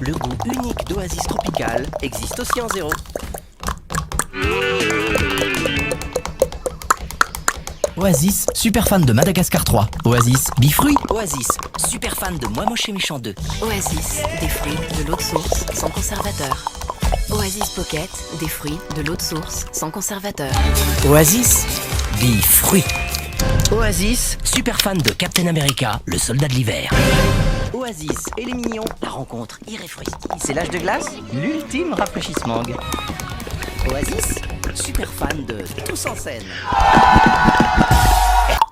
Le goût unique d'Oasis tropical existe aussi en zéro. Oasis, super fan de Madagascar 3. Oasis, bifruits. Oasis, super fan de Moi Moche et Méchant 2. Oasis, des fruits, de l'eau de source, sans conservateur. Oasis Pocket, des fruits, de l'eau de source, sans conservateur. Oasis, bifruits. Oasis, super fan de Captain America, le soldat de l'hiver. Oasis et les mignons, la rencontre irréfléchie. C'est l'âge de glace, l'ultime rafraîchissement. Oasis, super fan de Tous en scène.